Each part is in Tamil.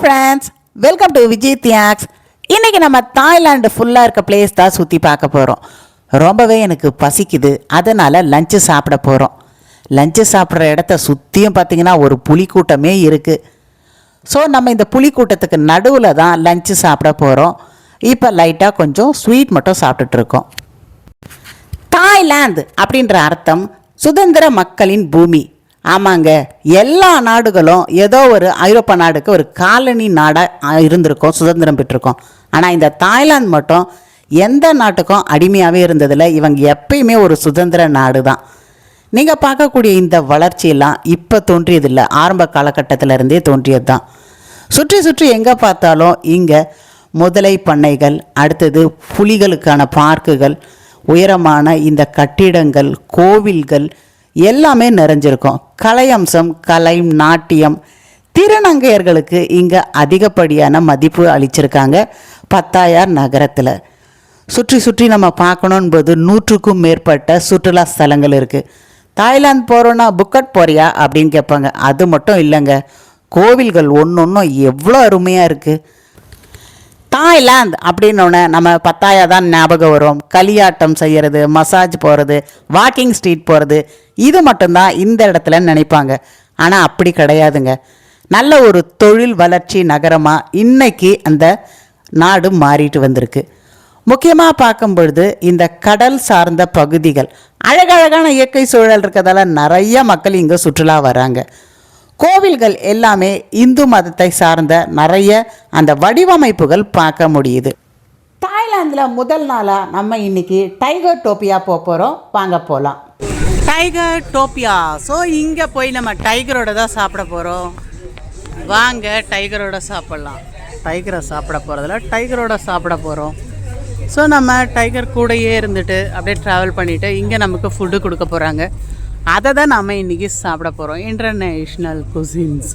Friends, welcome to Vijay தியாக்ஸ். இன்றைக்கி நம்ம தாய்லாண்டு ஃபுல்லாக இருக்க பிளேஸ் தான் சுற்றி பார்க்க போகிறோம். ரொம்பவே எனக்கு பசிக்குது, அதனால் லஞ்சு சாப்பிட போகிறோம். லஞ்சு சாப்பிட்ற இடத்த சுற்றியும் பார்த்திங்கன்னா ஒரு புலிக்கூட்டமே இருக்குது. ஸோ நம்ம இந்த புலிக்கூட்டத்துக்கு நடுவில் தான் லஞ்சு சாப்பிட போகிறோம். இப்போ லைட்டாக கொஞ்சம் ஸ்வீட் மட்டும் சாப்பிட்டுட்ருக்கோம். தாய்லாந்து அப்படின்ற அர்த்தம் சுதந்திர மக்களின் பூமி. ஆமாங்க, எல்லா நாடுகளும் ஏதோ ஒரு ஐரோப்பா நாடுக்கு ஒரு காலனி நாடாக இருந்திருக்கோம், சுதந்திரம் பெற்றிருக்கோம். ஆனால் இந்த தாய்லாந்து மட்டும் எந்த நாட்டுக்கும் அடிமையாகவே இருந்ததில்லை. இவங்க எப்பயுமே ஒரு சுதந்திர நாடு தான். நீங்கள் பார்க்கக்கூடிய இந்த வளர்ச்சியெல்லாம் இப்போ தோன்றியதில்லை, ஆரம்ப காலகட்டத்திலேருந்தே தோன்றியது தான். சுற்றி சுற்றி எங்கே பார்த்தாலும் இங்கே முதலை பண்ணைகள், அடுத்தது புலிகளுக்கான பார்க்குகள், உயரமான இந்த கட்டிடங்கள், கோவில்கள் எல்லாமே நிறைஞ்சிருக்கும். கலை அம்சம், கலை, நாட்டியம், திருநங்கையர்களுக்கு இங்கே அதிகப்படியான மதிப்பு அளிச்சிருக்காங்க பத்தாயார் நகரத்தில். சுற்றி சுற்றி நம்ம பார்க்கணும்போது 100க்கும் மேற்பட்ட சுற்றுலா ஸ்தலங்கள் இருக்குது. தாய்லாந்து போகிறோன்னா புக்கட் போறியா அப்படின்னு கேட்பாங்க. அது மட்டும் இல்லைங்க, கோவில்கள் ஒன்றும் எவ்வளோ அருமையாக இருக்குது. தாய்லாந்து அப்படின்னோடனே நம்ம பத்தாயா தான் ஞாபகம் வரும். களியாட்டம் செய்கிறது, மசாஜ் போகிறது, வாக்கிங் ஸ்ட்ரீட் போகிறது, இது மட்டும்தான் இந்த இடத்துல நினைப்பாங்க. ஆனால் அப்படி கிடையாதுங்க. நல்ல ஒரு தொழில் வளர்ச்சி நகரமாக இன்னைக்கு அந்த நாடு மாறிட்டு வந்திருக்கு. முக்கியமாக பார்க்கும் பொழுது இந்த கடல் சார்ந்த பகுதிகள், அழகழகான இயற்கை சூழல் இருக்கிறதால நிறைய மக்கள் இங்கே சுற்றுலா வராங்க. கோவில்கள் எல்லாமே இந்து மதத்தை சார்ந்த நிறைய அந்த வடிவமைப்புகள் பார்க்க முடியுது. தாய்லாந்தில் முதல் நாளாக நம்ம இன்னைக்கு டைகர் டோப்பியா போகிறோம். வாங்க போகலாம். டைகர் டோப்பியா. ஸோ இங்கே போய் நம்ம டைகரோட தான் சாப்பிட போகிறோம். வாங்க டைகரோட சாப்பிட்லாம். டைகரை சாப்பிட போகிறதில்ல, டைகரோட சாப்பிட போகிறோம். ஸோ நம்ம டைகர் கூடையே இருந்துட்டு அப்படியே ட்ராவல் பண்ணிவிட்டு இங்கே நமக்கு ஃபுட்டு கொடுக்க போகிறாங்க. அதை தான் நம்ம இன்றைக்கி சாப்பிட போகிறோம். International cuisines.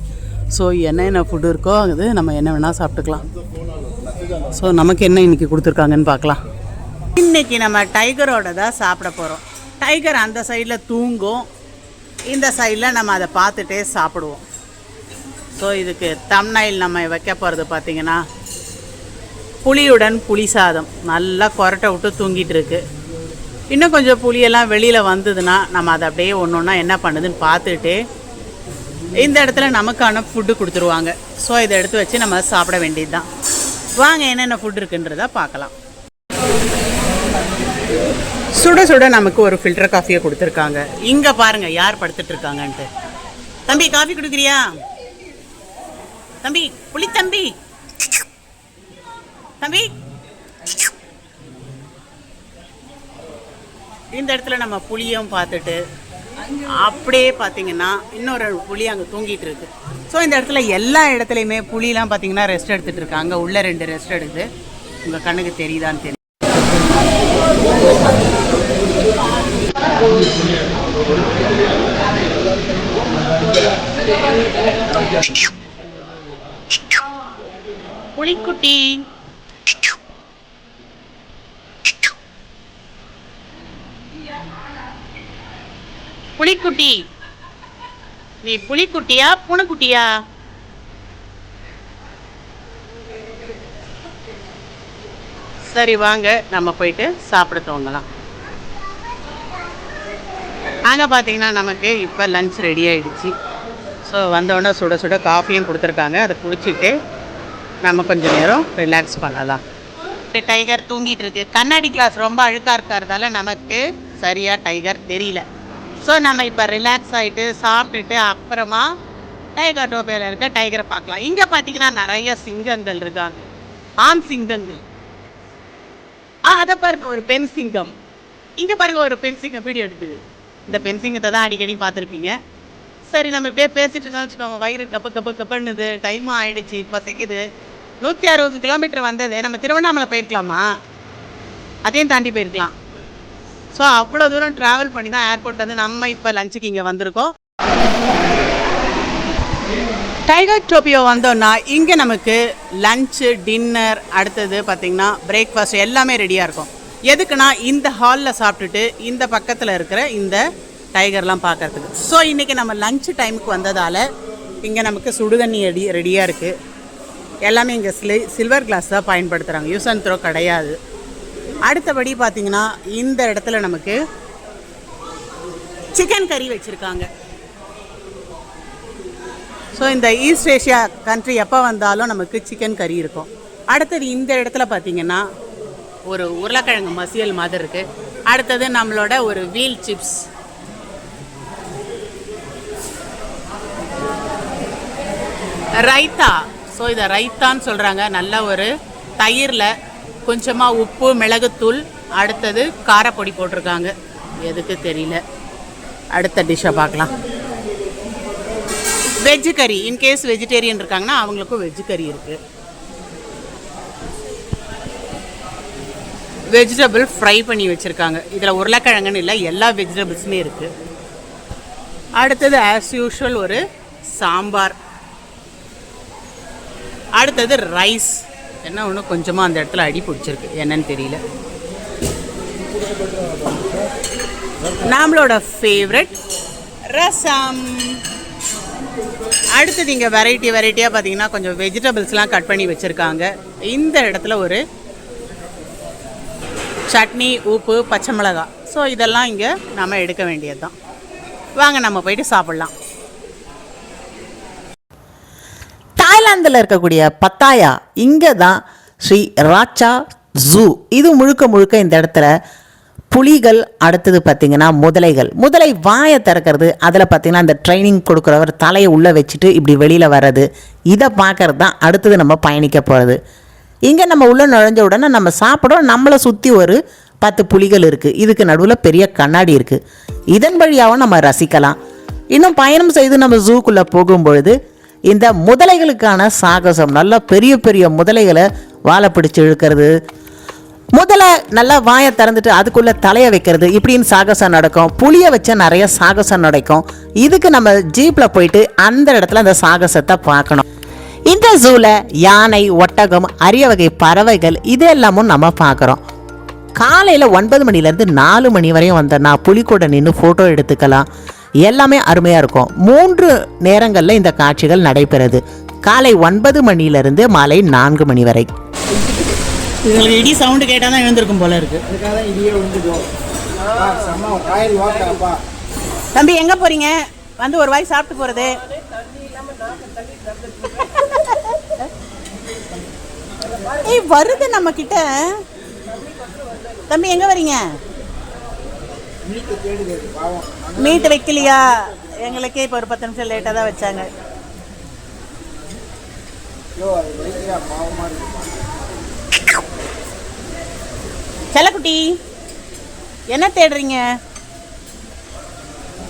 ஸோ என்னென்ன ஃபுட்டு இருக்கோ அது நம்ம என்ன வேணால் சாப்பிட்டுக்கலாம். ஸோ நமக்கு என்ன இன்றைக்கி கொடுத்துருக்காங்கன்னு பார்க்கலாம். இன்றைக்கி நம்ம டைகரோட தான் சாப்பிட போகிறோம். டைகர் அந்த சைடில் தூங்கும், இந்த சைடில் நம்ம அதை பார்த்துட்டே சாப்பிடுவோம். ஸோ இதுக்கு தம்ப்நெயில் நம்ம வைக்க போகிறது பார்த்திங்கன்னா புலியுடன் புளி சாதம். நல்லா கொரட்டை விட்டு தூங்கிட்டு இருக்கு. இன்னும் கொஞ்சம் புளியெல்லாம் வெளியில் வந்ததுன்னா நம்ம அதை அப்படியே ஒன்று ஒன்றா என்ன பண்ணுதுன்னு பார்த்துட்டு இந்த இடத்துல நமக்கான ஃபுட்டு கொடுத்துருவாங்க. ஸோ இதை எடுத்து வச்சு நம்ம சாப்பிட வேண்டியது தான். வாங்க என்னென்ன ஃபுட் இருக்குன்றதை பார்க்கலாம். சுட சுட நமக்கு ஒரு ஃபில்டர் காஃபியை கொடுத்துருக்காங்க. இங்கே பாருங்கள் யார் படுத்துட்டு இருக்காங்கன்ட்டு. தம்பி காஃபி கொடுக்குறியா? தம்பி புளி தம்பி, தம்பி. இந்த இடத்துல நம்ம புளியும் பார்த்துட்டு அப்படியே பார்த்திங்கன்னா இன்னொரு புளி அங்கே தூங்கிட்டு இருக்கு. ஸோ இந்த இடத்துல எல்லா இடத்துலையுமே புளிலாம் பார்த்திங்கன்னா ரெஸ்ட் எடுத்துகிட்டு இருக்காங்க. உள்ள 2 ரெஸ்ட் எடுக்குது. உங்கள் கண்ணுக்கு தெரியுதான்னு தெரியும். புலிக்குட்டி புலிக்குட்டி, நீ புலிக்குட்டியா பூனைக்குட்டியா? சரி வாங்க நம்ம போயிட்டு சாப்பிட துவங்கலாம். அங்கே பார்த்தீங்கன்னா நமக்கு இப்போ லஞ்ச் ரெடி ஆகிடுச்சு. ஸோ வந்தோடனே சுட சுட காஃபியும் கொடுத்துருக்காங்க. அதை குடிச்சிட்டு நம்ம கொஞ்சம் நேரம் ரிலாக்ஸ் பண்ணலாம். டைகர் தூங்கிட்டு இருக்கு. கண்ணாடி கிளாஸ் ரொம்ப அழுக்காக இருக்கிறதால நமக்கு சரியாக டைகர் தெரியல. ஸோ நம்ம இப்போ ரிலாக்ஸ் ஆகிட்டு சாப்பிட்டுட்டு அப்புறமா டைகர் டோப்பியில் இருக்க டைகரை பார்க்கலாம். இங்கே பார்த்தீங்கன்னா நிறைய சிங்கங்கள் இருக்காங்க, ஆண் சிங்கங்கள். அதை பாருங்க ஒரு பெண் சிங்கம். இங்கே பாருங்க ஒரு பெண் சிங்கம் வீடியோ எடுக்குது. இந்த பெண் சிங்கத்தை தான் அடிக்கடி பார்த்துருப்பீங்க. சரி நம்ம இப்படியே பேசிட்டு இருக்கோம் வச்சுக்கோங்க. வயிறு கப்பு கப்பு கப்புன்னுது. டைமும் ஆகிடுச்சு, பசிக்குது. 160 கிலோமீட்டர் வந்தது. நம்ம திருவண்ணாமலை போயிருக்கலாமா? அதையும் தாண்டி போயிருக்கலாம். ஸோ அவ்வளோ தூரம் ட்ராவல் பண்ணி தான் ஏர்போர்ட் வந்து நம்ம இப்போ லஞ்சுக்கு இங்கே வந்திருக்கோம். டைகர் டோப்பியோ வந்தோன்னா இங்கே நமக்கு லஞ்சு, டின்னர், அடுத்தது பார்த்திங்கன்னா பிரேக்ஃபாஸ்ட் எல்லாமே ரெடியாக இருக்கும். எதுக்குன்னா இந்த ஹாலில் சாப்பிட்டுட்டு இந்த பக்கத்தில் இருக்கிற இந்த டைகர்லாம் பார்க்கறதுக்கு. ஸோ இன்றைக்கி நம்ம லஞ்சு டைமுக்கு வந்ததால் இங்கே நமக்கு சுடுதண்ணி ரெடியாக இருக்குது. எல்லாமே இங்கே சில்வர் கிளாஸ் தான் பயன்படுத்துகிறாங்க, யூஸ் அண்ட் த்ரோ கிடையாது. அடுத்தபடி பார்த்திங்கன்னா இந்த இடத்துல நமக்கு சிக்கன் கறி வச்சுருக்காங்க. ஸோ இந்த ஈஸ்ட் ஏஷியா கண்ட்ரி எப்போ வந்தாலும் நமக்கு சிக்கன் கறி இருக்கும். அடுத்தது இந்த இடத்துல பார்த்திங்கன்னா ஒரு உருளைக்கிழங்கு மசியல் மாதிரி இருக்குது. அடுத்தது நம்மளோட ஒரு வீல் சிப்ஸ், ரைத்தா. ஸோ இதை ரைத்தான்னு சொல்கிறாங்க. நல்ல ஒரு தயிரில் கொஞ்சமாக உப்பு, மிளகுத்தூள், அடுத்தது காரப்பொடி போட்டிருக்காங்க, எதுக்கு தெரியல. அடுத்த டிஷ்ஷை பார்க்கலாம். வெஜ்ஜு கறி, இன்கேஸ் வெஜிடேரியன் இருக்காங்கன்னா அவங்களுக்கும் வெஜ்ஜு கறி இருக்குது. வெஜிடபிள் ஃப்ரை பண்ணி வச்சுருக்காங்க. இதில் உருளைக்கிழங்குன்னு இல்லை, எல்லா வெஜிடபிள்ஸுமே இருக்குது. அடுத்தது ஆஸ் யூஷுவல் ஒரு சாம்பார். அடுத்தது ரைஸ். என்ன ஒன்று கொஞ்சமாக அந்த இடத்துல அடி பிடிச்சிருக்கு, என்னன்னு தெரியல. நம்மளோட ஃபேவரட் ரசம். அடுத்தது இங்கே வெரைட்டியாக பார்த்தீங்கன்னா கொஞ்சம் வெஜிடபிள்ஸ்லாம் கட் பண்ணி வச்சுருக்காங்க. இந்த இடத்துல ஒரு சட்னி, உப்பு, பச்சை மிளகாய். ஸோ இதெல்லாம் இங்கே நம்ம எடுக்க வேண்டியது தான். வாங்க நம்ம போயிட்டு சாப்பிட்லாம். தாய்லாந்தில் இருக்கக்கூடிய பத்தாயா, இங்கே தான் ஸ்ரீ ராச்சா ஜூ. இது முழுக்க இந்த இடத்துல புலிகள், அடுத்தது பார்த்திங்கன்னா முதலை வாயை திறக்கிறது, அதில் பார்த்திங்கன்னா அந்த ட்ரைனிங் கொடுக்குறவர் தலையை உள்ளே வச்சுட்டு இப்படி வெளியில் வர்றது, இதை பார்க்கறது தான் அடுத்தது நம்ம பயணிக்க போகிறது. இங்கே நம்ம உள்ளே நுழைஞ்ச உடனே நம்ம சாப்பிடும், நம்மளை சுற்றி ஒரு 10 புலிகள் இருக்குது. இதுக்கு நடுவில் பெரிய கண்ணாடி இருக்குது. இதன் வழியாகவும் நம்ம ரசிக்கலாம். இன்னும் பயணம் செய்து நம்ம ஜூக்குள்ளே போகும்பொழுது இந்த முதலைகளுக்கான சாகசம், நல்லா பெரிய முதலைகளை வாழை பிடிச்சி இழுக்கிறது, முதலை நல்லா வாயை திறந்துட்டு அதுக்குள்ளே தலையை வைக்கிறது, இப்படின்னு சாகசம் நடக்கும். புளியை வச்ச நிறைய சாகசம் நடக்கும். இதுக்கு நம்ம ஜீப்பில் போயிட்டு அந்த இடத்துல அந்த சாகசத்தை பார்க்கணும். இந்த ஜூவில் யானை, ஒட்டகம், அரிய வகை பறவைகள் இது எல்லாமும் நம்ம பார்க்குறோம். காலையில் 9 மணிலேருந்து 4 மணி வரையும் வந்தோன்னா புலி கூட நின்று ஃபோட்டோ எடுத்துக்கலாம். எல்லாமே அருமையாக இருக்கும். 3 நேரங்களில் இந்த காட்சிகள் நடைபெறுது. காலை 9 மணியிலிருந்து மாலை 4 மணி வரை. இதுங்களுக்கு இடி சவுண்டு கேட்டால் தான் எழுந்திருக்கும் போல இருக்கு. தம்பி எங்கே போகிறீங்க? வந்து ஒரு வாய் சாப்பிட்டு போகிறது. வருது நம்ம கிட்ட. தம்பி எங்கே வரீங்க? மீட்டு வைக்கலையா? எங்களுக்கே இப்போ ஒரு 10 நிமிஷம் லேட்டாக தான் வச்சாங்க. செல்லக்குட்டி என்ன தேடுறீங்க?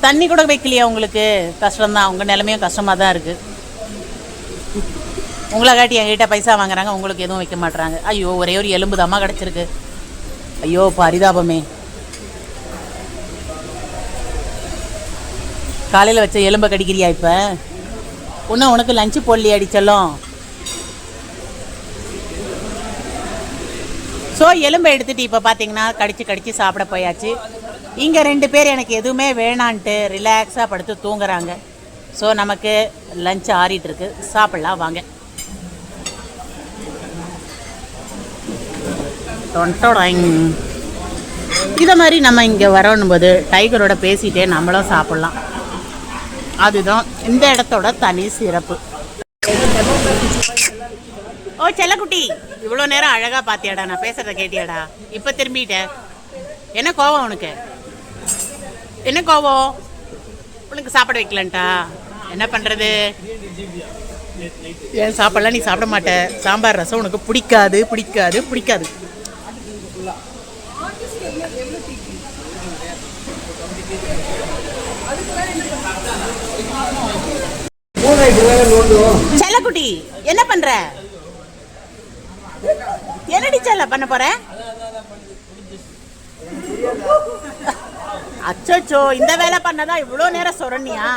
தண்ணி கூட வைக்கலையா உங்களுக்கு? கஷ்டம்தான், உங்கள் நிலைமையும் கஷ்டமாக தான் இருக்குது. உங்களை காட்டி என்கிட்ட பைசா வாங்குறாங்க, உங்களுக்கு எதுவும் வைக்க மாட்டுறாங்க. ஐயோ, ஒரே ஒரு எலும்பு தாம்மா கிடச்சிருக்கு. ஐயோ பரிதாபமே. காலையில் வச்ச எலும்பை கடிக்கிறியா? இப்போ இன்னும் உனக்கு லஞ்சு போடலையா அடிச்சலும்? ஸோ எலும்பை எடுத்துகிட்டு இப்போ பார்த்தீங்கன்னா கடிச்சு சாப்பிட போயாச்சு. இங்கே 2 பேர் எனக்கு எதுவுமே வேணான்ட்டு ரிலாக்ஸாக படுத்து தூங்குறாங்க. ஸோ நமக்கு லஞ்ச் ஆறிட்டுருக்கு, சாப்பிட்லாம் வாங்க. இதை மாதிரி நம்ம இங்கே வரணும்போது டைகரோட பேசிகிட்டே நம்மளும் சாப்பிட்லாம். அதுதான் இந்த இடத்தோட தனி சிறப்பு. ஓ செல்லக்குட்டி, இவ்வளோ நேரம் அழகாக பார்த்தியாடா, நான் பேசுகிறத கேட்டியாடா? இப்போ திரும்பிட்டேன். என்ன கோவம் உனக்கு? என்ன கோவம் உனக்கு? சாப்பிட வைக்கலன்ட்டா என்ன பண்ணுறது? ஏன் சாப்பாடலாம் நீ சாப்பிட மாட்ட? சாம்பார் ரசம் உனக்கு பிடிக்காது. செல்லக்குட்டி என்ன பண்ற? என்னடி செல்ல பண்ண போற? அச்சோ, இந்த வேலை பண்ணதான் இவ்வளோ நேரம் சொரண்ணியா?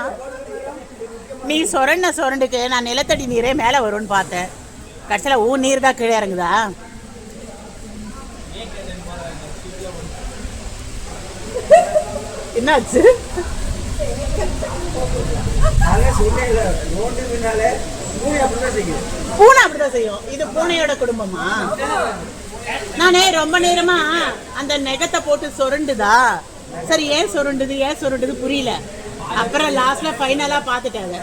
நீ சொரண்டுக்கு நான் நிலத்தடி நீரே மேலே வரும்னு பார்த்தேன். கடைசியில் நீர் தான் கீழே இறங்குதா? என்னாச்சு? பூனை அப்படிதான் செய்யும். இது பூனையோட குடும்பமா? நானே ரொம்ப நேரமா அந்த நெகத்தை போட்டு சொருண்டுதா, சரி ஏன் சொருண்டுது புரியல. அப்புறம் லாஸ்ட்ல ஃபைனலா பாத்துட்டாங்க.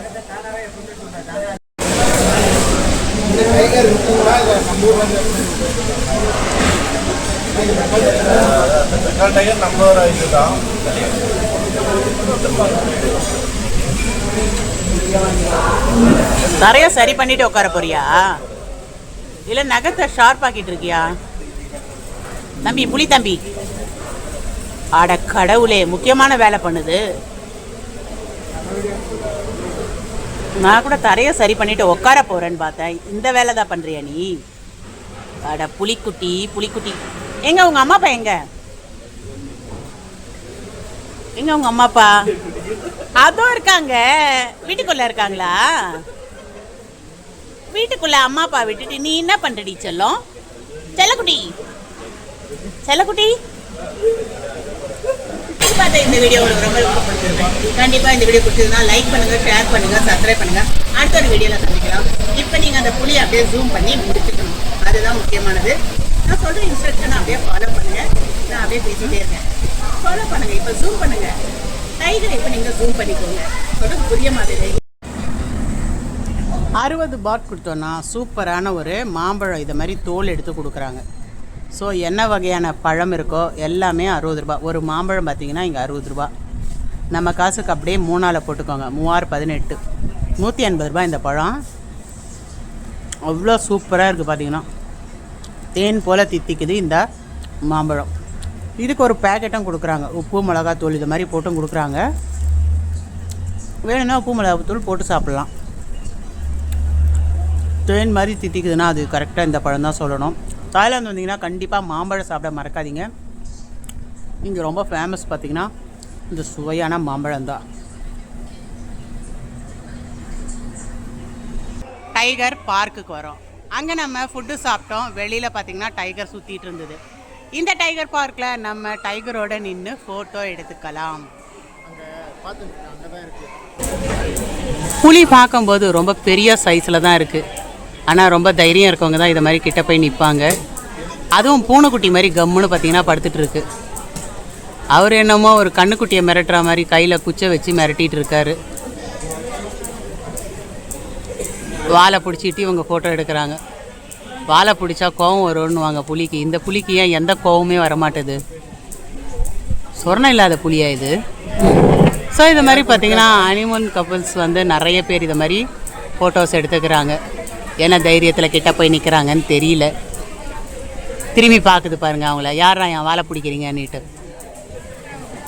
நிறைய சரி பண்ணிட்டு உட்கார போறியா இல்ல நகத்தை ஷார்ப் ஆக்கிட்டு இருக்கியா தம்பி? புலி தம்பி, அட கடவுளே, முக்கியமான வேலை பண்ணுது. நான் கூட தரைய சரி பண்ணிட்டு உட்கார போறேன்னு பார்த்தேன், இந்த வேலை தான் பண்றியா நீ? அட புலிக்குட்டி. எங்க உங்க அம்மா அப்பா? எங்க உங்க அம்மா அப்பா? அதோ இருக்காங்க. வீட்டுக்குள்ள இருக்காங்களா? வீட்டுக்குள்ள அம்மா அப்பா விட்டுட்டு நீ என்ன பண்றடி செல்லம்? செல்லக்குட்டி இந்த வீடியோ உங்களுக்கு ரொம்ப பிடிச்சிருக்கேன். கண்டிப்பா இந்த வீடியோ பிடிச்சதுன்னா லைக் பண்ணுங்க, ஷேர் பண்ணுங்க, சப்ஸ்கிரைப் பண்ணுங்க. அடுத்த ஒரு வீடியோல சந்திக்கலாம். இப்போ நீங்க அந்த புளியை அப்படியே ஜூம் பண்ணி முடிச்சுக்கணும், அதுதான் முக்கியமானது. நான் சொல்ற இன்ஸ்ட்ரக்ஷனை அப்படியே ஃபாலோ பண்ணுங்க. நான் அப்படியே பேசிட்டே இருக்கேன், ஃபாலோ பண்ணுங்க. இப்போ ஜூம் பண்ணுங்க, டைகர் இப்போ நீங்க ஜூம் பண்ணிக்கோங்க. சொல்றது புரிய மாதிரி. 60 பாட் கொடுத்தோன்னா சூப்பரான ஒரு மாம்பழம் இதை மாதிரி தோல் எடுத்து கொடுக்குறாங்க. ஸோ என்ன வகையான பழம் இருக்கோ எல்லாமே 60 ரூபா. ஒரு மாம்பழம் பார்த்தீங்கன்னா இங்கே 60 ரூபா. நம்ம காசுக்கு அப்படியே 3 போட்டுக்கோங்க, 3×6 = 18, 180 ரூபா இந்த பழம். அவ்வளோ சூப்பராக இருக்குது. பார்த்தீங்கன்னா தேன் போல் தித்திக்குது இந்த மாம்பழம். இதுக்கு ஒரு பேக்கெட்டும் கொடுக்குறாங்க, உப்பு மிளகாத்தூள் இது மாதிரி போட்டும் கொடுக்குறாங்க. வேணும்னா உப்பு மிளகாத்தூள் போட்டு சாப்பிட்லாம். தேன் மாதிரி தித்திக்குதுன்னா அது கரெக்டாக இந்த பழம் தான் சொல்லணும். தாய்லாந்து வந்தீங்கன்னா கண்டிப்பாக மாம்பழம் சாப்பிட மறக்காதீங்க. இங்கே ரொம்ப ஃபேமஸ் பார்த்திங்கன்னா இந்த சுவையான மாம்பழம் தான். டைகர் பார்க்குக்கு வரோம். அங்கே நம்ம ஃபுட்டு சாப்பிட்டோம். வெளியில் பார்த்திங்கன்னா டைகர் சுற்றிட்டு இருந்தது. இந்த டைகர் பார்க்கில் நம்ம டைகரோட நின்று ஃபோட்டோ எடுத்துக்கலாம். புலி பார்க்கும்போது ரொம்ப பெரிய சைஸில் தான் இருக்குது. ஆனால் ரொம்ப தைரியம் இருக்கவங்க தான் இதை மாதிரி கிட்ட போய் நிற்பாங்க. அதுவும் பூனைக்குட்டி மாதிரி கம்முன்னு பார்த்தீங்கன்னா படுத்துட்டு இருக்கு. அவர் என்னமோ ஒரு கண்ணுக்குட்டியை மிரட்டுற மாதிரி கையில் குச்சை வச்சு மிரட்டிகிட்டு இருக்காரு. வாழை பிடிச்சிட்டு இவங்க ஃபோட்டோ எடுக்கிறாங்க. வாழை பிடிச்சா கோவம் வரும்னுவாங்க புலிக்கு. இந்த புலிக்கு ஏன் எந்த கோவமே வரமாட்டுது? சொர்ணம் இல்லாத புலியா இது? ஸோ இது மாதிரி பார்த்திங்கன்னா ஹனிமூன் கப்புள்ஸ் வந்து நிறைய பேர் இதை மாதிரி ஃபோட்டோஸ் எடுத்துக்கிறாங்க. என்ன தைரியத்தில் கிட்ட போய் நிற்கிறாங்கன்னு தெரியல. திரும்பி பார்க்குது பாருங்கள் அவங்கள, யாரா என் வாழை பிடிக்கிறீங்கன்னுட்டு.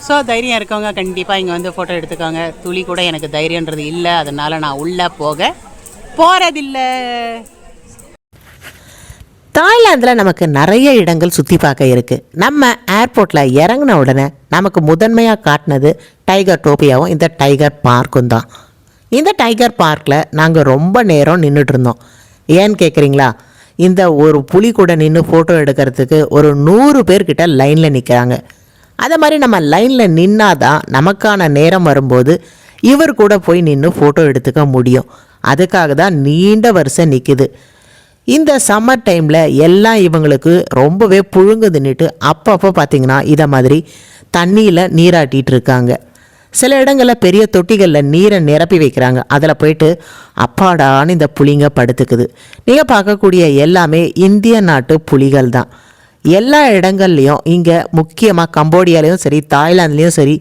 ஸோ தைரியம் இருக்கவங்க கண்டிப்பாக இங்கே வந்து ஃபோட்டோ எடுத்துக்கோங்க. துளி கூட எனக்கு தைரியன்றது இல்லை, அதனால் நான் உள்ளே போகிறதில்லை. தாய்லாந்தில் நமக்கு நிறைய இடங்கள் சுற்றி பார்க்க இருக்குது. நம்ம ஏர்போர்ட்டில் இறங்கின உடனே நமக்கு முதன்மையாக காட்டினது டைகர் டோப்பியாவும் இந்த டைகர் பார்க்கும் தான். இந்த டைகர் பார்க்கில் நாங்கள் ரொம்ப நேரம் நின்றுட்டு இருந்தோம். ஏன்னு கேட்குறீங்களா? இந்த ஒரு புலி கூட நின்று ஃபோட்டோ எடுக்கிறதுக்கு ஒரு 100 பேர்கிட்ட லைனில் நிற்கிறாங்க. அதை மாதிரி நம்ம லைனில் நின்னாதான் நமக்கான நேரம் வரும்போது இவர் கூட போய் நின்று ஃபோட்டோ எடுத்துக்க முடியும். அதுக்காக தான் நீண்ட வரிசை நிற்குது. இந்த சம்மர் டைமில் எல்லாம் இவங்களுக்கு ரொம்பவே புழுங்குதுன்னுட்டு அப்பப்போ பார்த்திங்கன்னா இதை மாதிரி தண்ணியில் நீராட்டிகிட்டு இருக்காங்க. சில இடங்களில் பெரிய தொட்டிகளில் நீரை நிரப்பி வைக்கிறாங்க. அதில் போயிட்டு அப்பாடான்னு இந்த புலிங்க படுத்துக்குது. நீங்கள் பார்க்கக்கூடிய எல்லாமே இந்திய நாட்டு புலிகள் தான். எல்லா இடங்கள்லையும் இங்கே முக்கியமாக கம்போடியாலையும் சரி தாய்லாந்துலேயும் சரி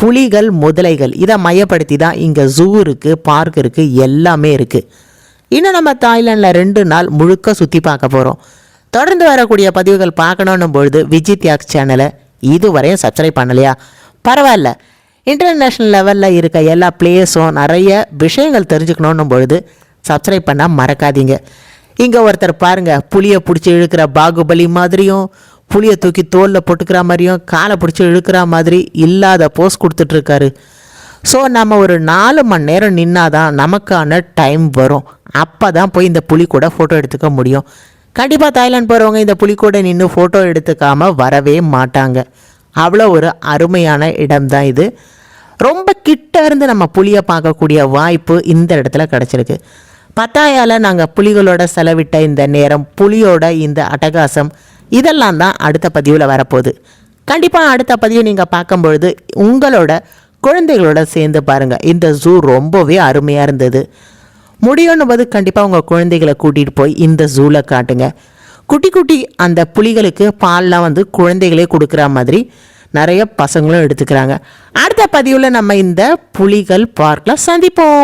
புலிகள் முதலைகள் இதை மையப்படுத்தி தான் இங்கே ஜூ இருக்குது, பார்க் இருக்குது, எல்லாமே இருக்குது. இன்னும் நம்ம தாய்லாண்டில் 2 நாள் முழுக்க சுற்றி பார்க்க போகிறோம். தொடர்ந்து வரக்கூடிய பதிவுகள் பார்க்கணுன்னும் பொழுது விஜித்யாக்ஸ் சேனலை இதுவரையும் சப்ஸ்கிரைப் பண்ணலையா? பரவாயில்ல, இன்டர்நேஷ்னல் லெவலில் இருக்க எல்லா பிளேயர்ஸும் நிறைய விஷயங்கள் தெரிஞ்சுக்கணுன்னும் பொழுது சப்ஸ்கிரைப் பண்ணால் மறக்காதீங்க. இங்கே ஒருத்தர் பாருங்கள், புளியை பிடிச்சி இழுக்கிற பாகுபலி மாதிரியும் புளியை தூக்கி தோலில் போட்டுக்கிற மாதிரியும் காலை பிடிச்சி இழுக்கிற மாதிரி இல்லாத போஸ் கொடுத்துட்ருக்காரு. ஸோ நம்ம ஒரு 4 மணி நேரம் நின்னாதான் நமக்கான டைம் வரும். அப்போ தான் போய் இந்த புலி கூட ஃபோட்டோ எடுத்துக்க முடியும். கண்டிப்பாக தாய்லாந்து போகிறவங்க இந்த புலி கூட நின்று ஃபோட்டோ எடுத்துக்காமல் வரவே மாட்டாங்க. அவ்வளோ ஒரு அருமையான இடம்தான் இது. ரொம்ப கிட்ட இருந்து நம்ம புலியை பார்க்கக்கூடிய வாய்ப்பு இந்த இடத்துல கிடச்சிருக்கு. பத்தாயால் நாங்கள் புலிகளோட செலவிட்ட இந்த நேரம், புலியோட இந்த அட்டகாசம், இதெல்லாம் தான் அடுத்த பதிவில் வரப்போகுது. கண்டிப்பாக அடுத்த பதிவு நீங்கள் பார்க்கும்பொழுது உங்களோட குழந்தைகளோட சேர்ந்து பாருங்கள். இந்த ஜூ ரொம்பவே அருமையாக இருந்தது. முடியும்னு போது கண்டிப்பாக உங்கள் குழந்தைகளை கூட்டிகிட்டு போய் இந்த ஜூவில் காட்டுங்க. குட்டி குட்டி அந்த புலிகளுக்கு பால்லாம் வந்து குழந்தைகளே கொடுக்குற மாதிரி நிறைய பசங்களும் எடுத்துக்கிறாங்க. அடுத்த பதிவில் நம்ம இந்த புலிகள் பார்க்கில் சந்திப்போம்.